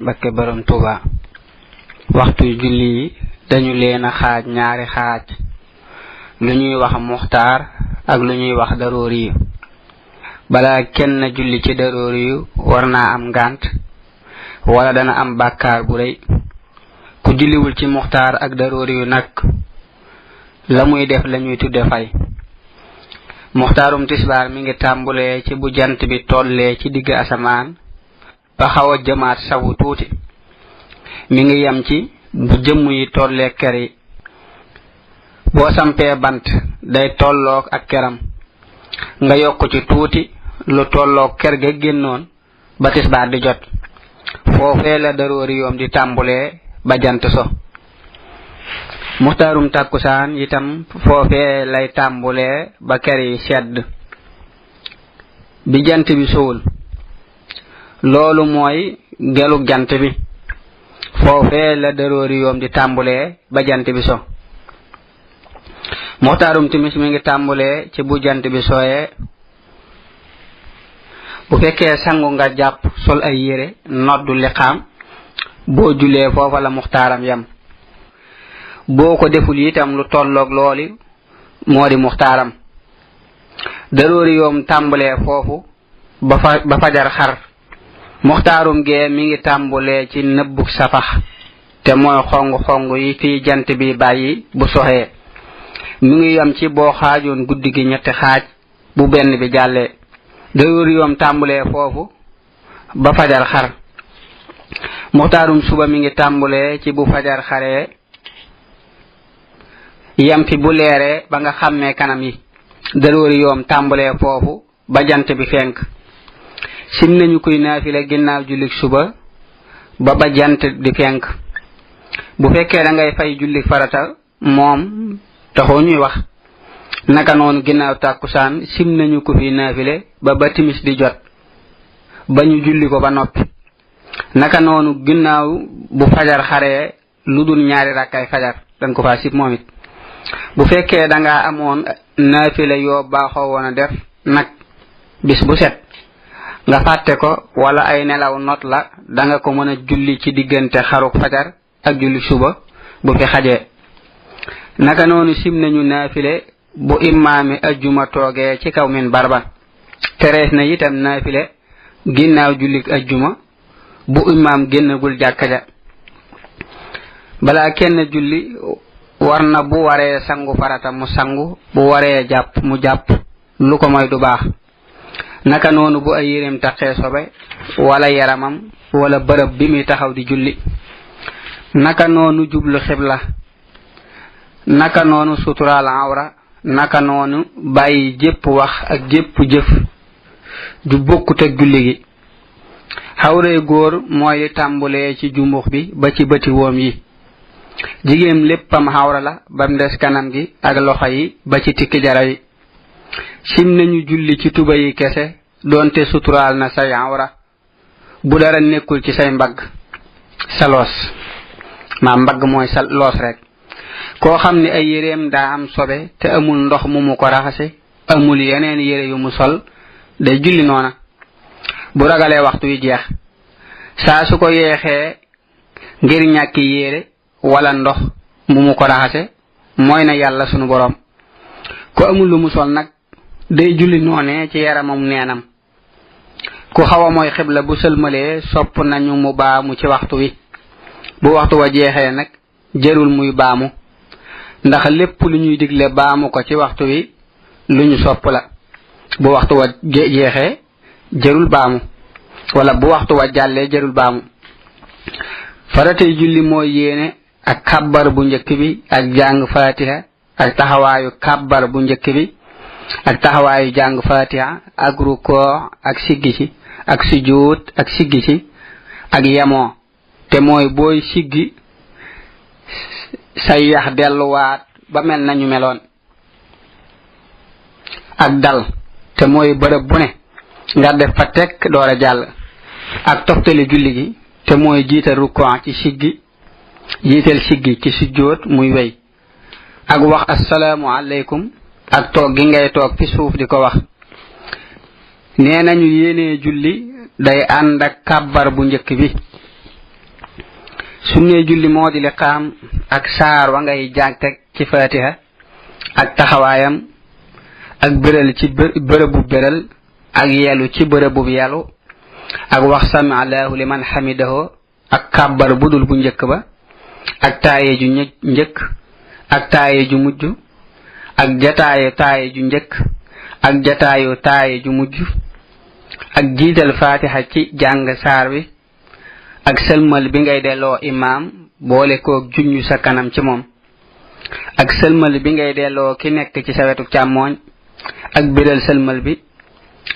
Mbakke borom Tuuba waxtu julli yi dañu leena xaaj ñaari xaaj lu ñuy wax muxtaar ak lu ñuy wax daroori bala kenn julli ci daroori warna am ngant wala dana am bakkar bu reey ku julliwul ci muxtaar ak daroori nak la muy def lañuy tudde fay muxtaarum tisbar mi ngi tambule ci bu jant bi tolle ci digg asamaan ba xawa jamaat sawu tuuti mi ngi yam ci bu jëm yi tolle keri bo sampé bant day tollok ak keram nga yokku ci tuuti lu tollok ker ga gennon ba tisbar di jot fofé la daroori yom di tambulé ba jant so muxtarum takusan itam fofé lay tambulé ba keri sedd bi jant bi soul lolu moy gelu jant bi fofé la daroori yom di tambulé ba jant bi so muxtarum timis mi ngi tambulé ci bu jant bi soyé bu fekkee sangu nga japp sol ay yére noddu liqam bo julé fofa la muxtaram yam boko deful itam lu tollok loli modi muxtaram daroori yom tambulé fofu ba fajar xar muxtarum ge mi ngi tambulé ci nebbuk safax te moy xong yi fi jant bi bayyi bu soxé mi ngi yam ci bo xaajoon guddigi ñetti xaaj bu benn bi jallé daroori yom tambulé fofu ba fajar xar muxtarum suba mi ngi tambulé ci bu fajar xaré yam fi bu léré ba nga xamé kanam yi daroori yom tambulé fofu ba jant bi fenk sim nañu koy naafila ginnaaw jullik suba ba jant di fenk bu fekkee da ngay fay jullik farata mom taxo ñuy wax naka non ginnaaw takusan sim nañu ko fi naafile ba timis di jot bañu julli ko ba noppi naka nonu ginnaaw bu fajar xaré ludul ñaari rakay fajar dañ ko fa sip momit bu fekkee da nga amone naafile yo baaxo wona def nak bis bu set nga fatte ko wala ay nelaw not la da nga ko mëna julli ci digënté xaruk fajar ak julli suba bu fi xajé naka nonu sim nañu naafile bu imami aljuma toge ci kaw min barba teres na itam naafile ginnaw jullik aljuma bu imam gennagul jakkaja bala kenn julli warna bu waré sangu farata mu sangu bu waré japp mu japp lu ko moy du baax naka nonu bu ay yirem taxé sobe wala yaramam wala beurep bi mi taxaw di julli naka nonu jublu xibla naka nonu sutural awra naka nonu bayyi jep wax ak jep jëf du bokkut ak julli gi xawre góor moy tambulé ci jumbux bi ba ci bëti wom yi jigéem léppam xawra la bam des kanam gi ak loxo yi ba ci tikki jara yi sim nañu julli ci tuba yi kese donte sutural na say awra bu dara nekkul ci say mbag salos ma mbag moy sal los rek ko xamni ay yereem da am sobe te amul ndox mu ko raxase amul yeneen yere yu mu sol day julli nona bu ragalé waxtu yi jeex sa su ko yexé ngir ñak yere wala ndox mu ko raxase moy na yalla sunu borom ko amul lu mu sol nak day julli noné ci yaramam neenam ku xawa moy xibla bu selmalé sopp nañu mu baamu ci waxtu wi bu waxtu wa jeexé nak jërul muy baamu ndax lepp lu ñuy diglé baamu ko ci waxtu wi luñu sopp la bu waxtu wa jeexé jërul baamu wala bu waxtu wa jallé jërul baamu faratay julli moy yene ak kabbar bu ñëk bi ak jang fatiha ak taxawayu kabbar bu ñëk bi ak taxawayu jang fatiha ak ruko ak siggi ci ak sujud ak siggi ci ak yamo te moy boy siggi say yax delluwaat ba mel nañu meloon ak dal te moy bërëb bu ne nga def fa tek doora jall ak toftali julli gi te moy jiital rukkoo ci siggi jiital siggi ci sujud muy wey ak wax assalamu alaykum ak toog gi ngay toog fi suuf di ko wax nenañu yene julli day and ak kabbar bu ñëk bi sunne julli moo di liqaam ak saar wa ngay jàng teg ci fatiha ak taxawaayam ak bëral ci bërëbu bëral ak yelu ci bërëbu yelu ak wax sami allahu liman hamidahu ak kàbbar budul bu njëkk ba ak taaye ju njëkk ak taaye ju mujj ak jataayu taaye ju njëkk ak jataayu taaye ju mujj ak jiital fatiha ci jàng saar wi ak sëlmal bi ngay delloo imaam boole koog junju sa kanam ci moom ak sëlmal bi ngay delloo ki nekk ci sa wetu càmmooñ ak biral sëlmal bi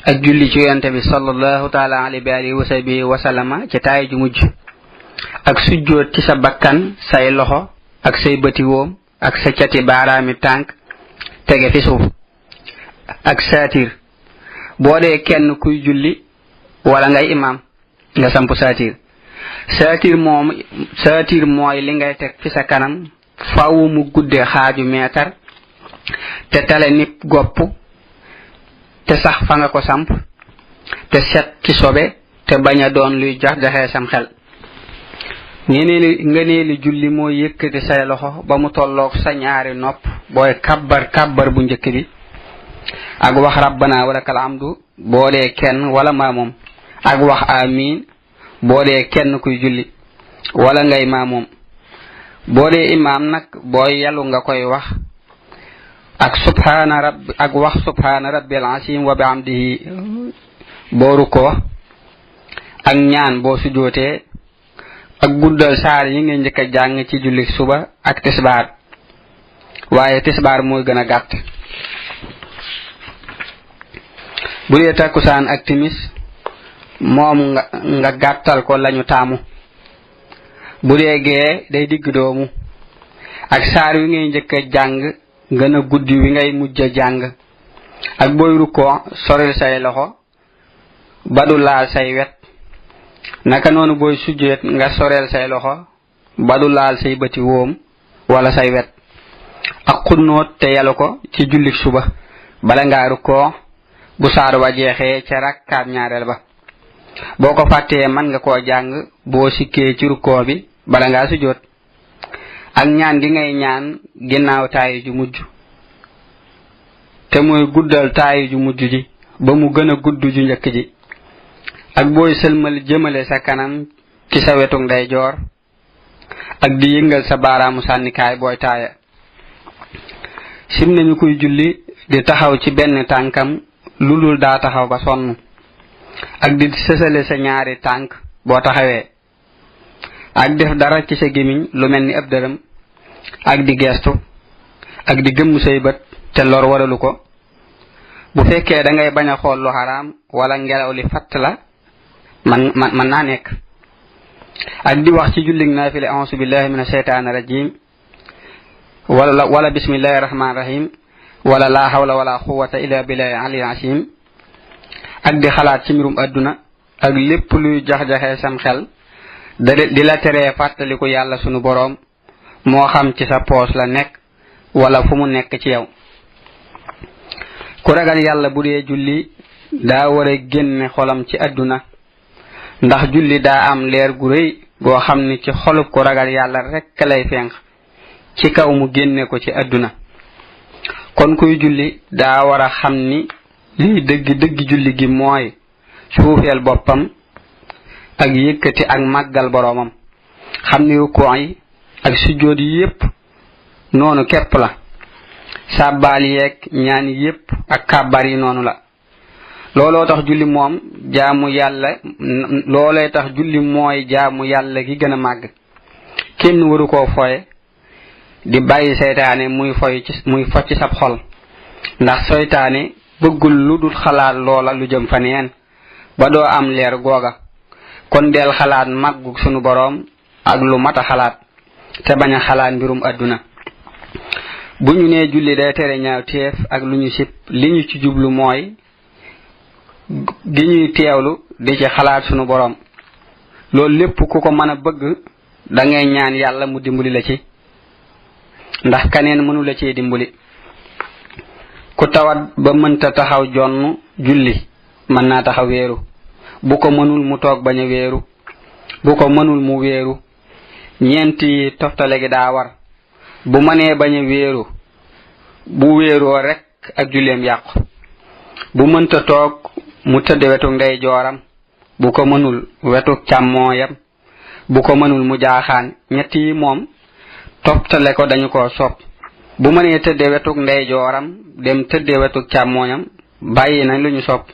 ak julli ci yonte bi sallallahu taala alayhi wa sahbihi wa sallama ci taay ju mujj ak sujjoot ci sa bakkan say loxo ak say bëti woom ak sa cati baaraami tànk tege fi suuf ak saatir boo dee kenn kuy julli wala ngay imaam nga samp saatir saatir mooy li ngay teg fi sa kanam faaw mu gudde xaaju meetar te tale nip gopp te sax fa nga ko samp te set ci sobe te bañ a doon luy jax-jaxee sam xel ngeneeli julli mooy yëkkati say loxo ba mu tolloog sa ñaari nopp booy kabbar bu njëkk bi ak wax rabbana walakal hamdu boo dee kenn wala maamoom ak wax amin boo dee kenn kuy julli wala ngay maamoom boo dee imaam nag booy yelu nga koy wax ak wax subhana rabbil azim wa bihamdihi booru ko ak ñaan boo sujootee ak guddal saar yi nga njëkk a jàng ci julli suba ak tisbaar waaye tisbaar mooy gën a gàtt bu dee takkusaan ak timis moom nga gàttal ko lañu taamu bu dee gee day digg doomu ak saar wi ngay njëkk a jàng gën a guddi wi ngay mujj a jàng ak booy rukkoo soril say loxo ba du laal say wet naka noonu booy sujjeet nga soreel say loxo ba du laal say bëti woom wala say wet ak xunnoot te yelu ko ci jullik suba bala ngaa rukkoo bu saar wa jeexee ca rakkaab ñaareel ba boo ko fàttee mën nga koo jàng boo sikkee ci rukkoo bi bala ngaa sujjoot ak ñaan gi ngay ñaan ginnaaw taayu ju mujj te mooy guddal taayu ju mujj ji ba mu gën a gudd ju njëkk ji ak booy sëlmal jëmale sa kanam ci sa wetu ndeyjoor ak di yëngal sa baaraamu sànnikaay booy taaya sim nañu kuy julli di taxaw ci benn tànkam lu dul daa taxaw ba sonn ak di sësale sa ñaari tànk boo taxawee ak def dara ci sa gémmiñ lu mel ni ab dërëm ak di gestu ak di gëmm say bët te lor waralu ko bu fekkee da ngay bañ a xool lu xaraam wala ngelaw li fatt la man naa nekk ak di wax ci jullig naafile a'uuzu billahi mina shaytaani rajim wala bismillahi rahmaani rahim wala la hawla wala quwwata illa billahi aliyyil azim ak di xalaat ci mbirum adduna ak lépp luy jax-jaxee sam xel di la teree fàttaliku yàlla sunu boroom moo xam ci sa poos la nekk wala fu mu nekk ci yow ku ragal yàlla bu dee julli daa war a génne xolam ci adduna ndax julli daa am leer gu rëy goo xam ni ci xolub ku ragal yàlla rekk lay fenq ci kaw mu génne ko ci adduna kon kuy julli daa war a xam ni lii dëgg julli gi mooy suufeel boppam ak yëkkati ak màggal boroomam xam ni rukkoo yi ak sujjóot yi yépp noonu képp la sàbbaal yeeg ñaan yépp ak kàbbar yi noonu la looloo tax julli mooy jaamu yàlla gi gën a màgg kenn waru koo foye di bàyyi seytaane muy fo ci sab xol ndax seytaane bëggul lu dul xalaat loola lu jëm fa neen ba doo am leer googa kon del xalaat màggu sunu boroom ak lu mata xalaat te bañ a xalaat mbirum adduna bu ñu nee julli day tere ñaaw teef ak lu ñu sib li ñu ci jublu mooy gi ñuy teewlu di ci xalaat sunu boroom loolu lépp ku ko mën a bëgg da ngay ñaan yàlla mu dimbali la ci ndax kaneen mënu la cee dimbali ku tawat ba mënta taxaw jonn julli mën naa taxaw wéeru bu ko mënul mu toog bañ a wéeru bu ko mënul mu wéeru ñeenti toftale gi daa war bu mënee bañ a wéeru bu wéeroo rek ak julleem yàqu bu mënta toog mu tëdd wetu ndeyjooram bu ko mënul wetu càmmooyam bu ko mënul mu jaaxaan ñett yi moom toftale ko dañu ko sopp bu mënee tëdde wetu ndeyjooram dem tëdde wetu càmmooñam bàyyi nañ lu ñu sopp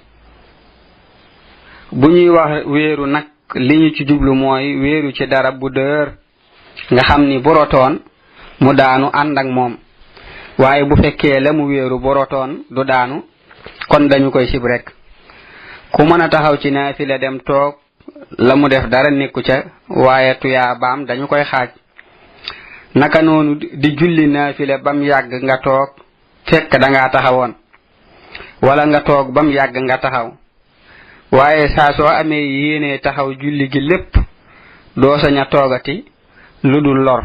bu ñuy wax wéeru nag li ñu ci jublu mooy wéeru ci dara bu dër nga xam ni bu rotoon mu daanu ànd ak moom waaye bu fekkee la mu wéeru bu rotoon du daanu kon dañu koy sib rek ku mën a taxaw ci naafila dem toog la mu def dara nekku ca waaye tuyaa baam dañu koy xaaj naka noonu di julli naafila bam yàgg nga toog fekk dangaa taxawoon wala nga toog bam yàgg nga taxaw waaye saa soo amee yéenee taxaw julli gi lépp doo sañ a toogati lu dul lor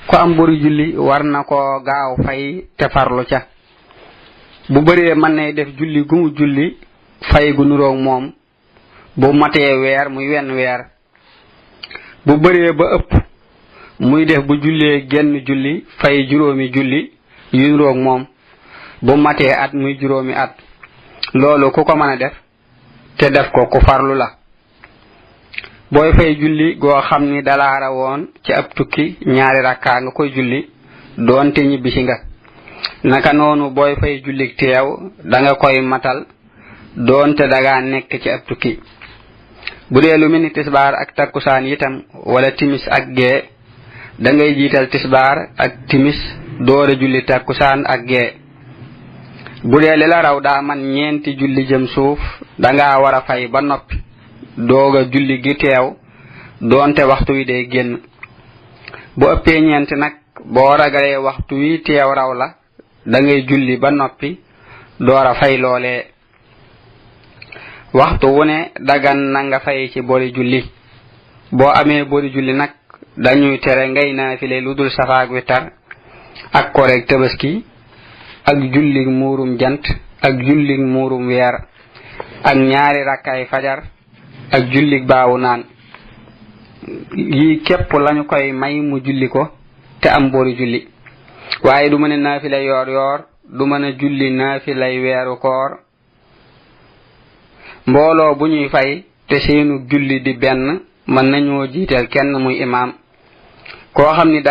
ku am buru julli war na ko gaaw fay te farlu ca bu bëree mën nay def julli gu mu julli fay gu nuroog moom bu matee weer muy wenn weer bu bëree ba ëpp muy def bu jullee genn julli fay juróomi julli yu nuroog moom bu matee at muy juróomi at loolu ku ko mën a def te def ko ku farlu la booy fay julli goo xam ni dalaara woon ci ab tukki ñaari rakkaa nga koy julli doonte ñibbisi nga naka noonu booy fay jullik teew danga koy matal doonte daga nekk ci ab tukki bu dee lu mel ni tisbaar ak takkusaan itam wala timis ak gee dangay jiital tisbaar ak timis doora julli takkusaan ak gee bu dee li la raw daa man ñeenti julli jëm suuf danga war a fay ba noppi dooga julli gi teew doonte waxtu wi day génn bu ëppee ñeenti nag boo ragalee waxtu wi teew raw la dangay julli ba noppi doora fay loolee waxtu wu ne dagan na nga fay ci bori julli boo amee bori julli nag dañuy tere ngay naafile lu dul safaak witar ak koreeg tabaski ak jullig muurum jant ak jullig muurum weer ak ñaari rakkaay fajar ak jullig baawu naan yi képp lañu koy may mu julli ko te am bori julli waaye du mën a naafila yoor yoor du mën a julli naafilay weeru koor mbooloo bu ñuy fay te seenu julli di benn mën nañoo jiital kenn muy imaam koo xam ni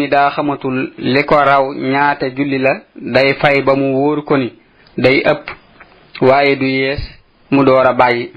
daa xamatul li ko raw ñaata julli la day fay ba mu wóor ko ni day ëpp waaye du yees mu door a bàyyi